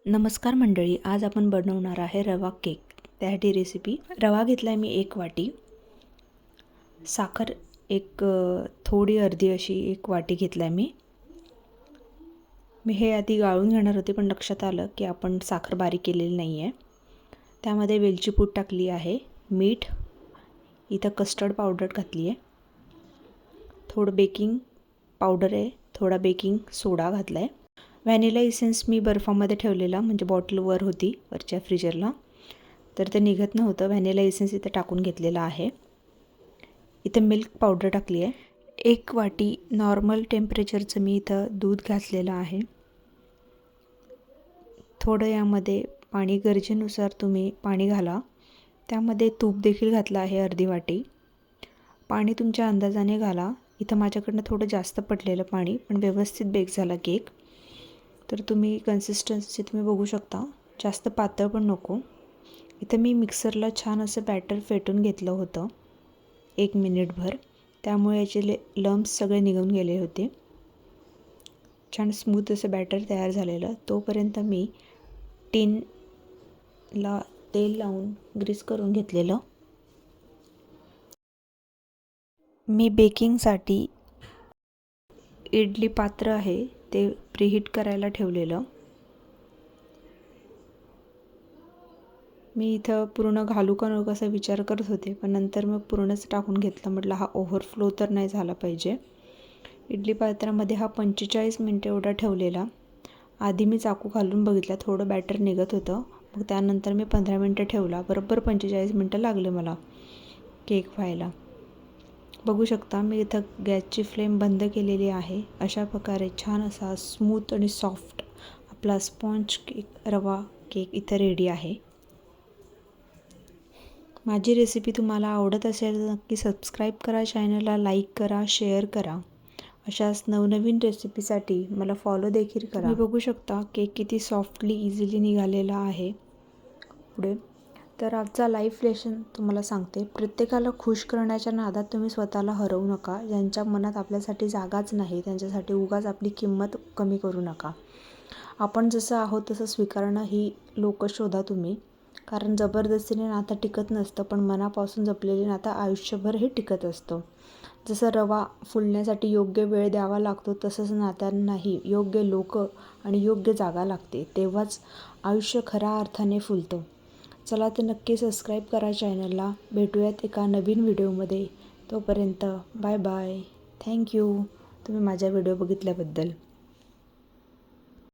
नमस्कार मंडळी, आज आपण बनवणार आहे रवा केक। त्यासाठी रेसिपी, रवा घेतला आहे मी 1 वाटी, साखर थोडी अर्धी अशी 1 वाटी घेतला आहे मी हे आधी गाळून घेणार होते, पण लक्षात आलं की आपण साखर बारीक केलेली नाही आहे। त्यामध्ये वेलची पूड टाकली आहे, मीठ, इथं कस्टर्ड पावडर घातली आहे, थोडं बेकिंग पावडर आहे, थोडा बेकिंग सोडा घातला आहे। व्हॅनिला इसेन्स मी बर्फामध्ये ठेवलेला, म्हणजे बॉटल वर होती वरच्या फ्रीजरला, तर ते निघत नव्हतं। व्हॅनिला इसेन्स इथे टाकून घेतलेला आहे। इथे मिल्क पावडर टाकली आहे। 1 वाटी नॉर्मल टेम्परेचरचं मी इथं दूध घातलेलं आहे। थोडं यामध्ये पाणी, गरजेनुसार तुम्ही पाणी घाला। त्यामध्ये तूप देखील घातलं आहे अर्धी वाटी। पाणी तुमच्या अंदाजाने घाला। इथं माझ्याकडनं थोडं जास्त पडलेलं पाणी, पण व्यवस्थित बेक झाला केक। तर तुम्ही कन्सिस्टन्सी तुम्ही बघू शकता, जास्त पातळ पण नको। इथं मी मिक्सरला छान असं बॅटर फेटून घेतलं होतं 1 मिनिटभर, त्यामुळे याचे लम्प्स सगळे निघून गेले होते। छान स्मूथ असं बॅटर तयार झालेलं। तोपर्यंत मी टिनला तेल लावून ग्रीस करून घेतलेलं। मी बेकिंगसाठी इडली पात्र आहे ते प्रीहीट करायला ठेवलेलं। मी इथं पूर्ण घालू का नको असा विचार करत होते, पण नंतर मग पूर्णच टाकून घेतलं। म्हटलं हा ओव्हरफ्लो तर नाही झाला पाहिजे। इडली पात्रामध्ये हा 45 मिनिटं एवढा ठेवलेला। आधी मी चाकू घालून बघितला, थोडं बॅटर निघत होतं, मग त्यानंतर मी 15 मिनिटं ठेवला। बरोबर 45 मिनिटं लागले मला केक व्हायला। बघू शकता मी इथं गॅसची फ्लेम बंद केलेली आहे। अशा प्रकारे छान असा स्मूथ आणि सॉफ्ट आपला स्पॉन्ज केक, रवा केक इथं रेडी आहे। माझी रेसिपी तुम्हाला आवडत असेल तर नक्की सबस्क्राईब करा, चॅनलला लाईक करा, शेअर करा। अशाच नवनवीन रेसिपीसाठी मला फॉलो देखील करा। तुम्ही बघू शकता केक किती सॉफ्टली इझिली निघालेला आहे पुढे। तर आजचा लाईफ लेसन तुम्हाला सांगते, प्रत्येकाला खुश करण्याच्या नादात तुम्ही स्वतःला हरवू नका। ज्यांच्या मनात आपल्यासाठी जागाच नाही, त्यांच्यासाठी उगाच आपली किंमत कमी करू नका। आपण जसं आहोत तसं स्वीकारणं ही लोक शोधा तुम्ही, कारण जबरदस्तीने नातं टिकत नसतं, पण मनापासून जपलेले नातं आयुष्यभर हे टिकत असतं। जसं रवा फुलण्यासाठी योग्य वेळ द्यावा लागतो, तसंच नात्यांनाही योग्य लोक आणि योग्य जागा लागते, तेव्हाच आयुष्य खऱ्या अर्थाने फुलतं। चला तर नक्की सबस्क्राईब करा चॅनलला। भेटूयात एका नवीन व्हिडिओमध्ये। तोपर्यंत बाय बाय। थँक्यू तुम्ही माझा व्हिडिओ बघितल्याबद्दल।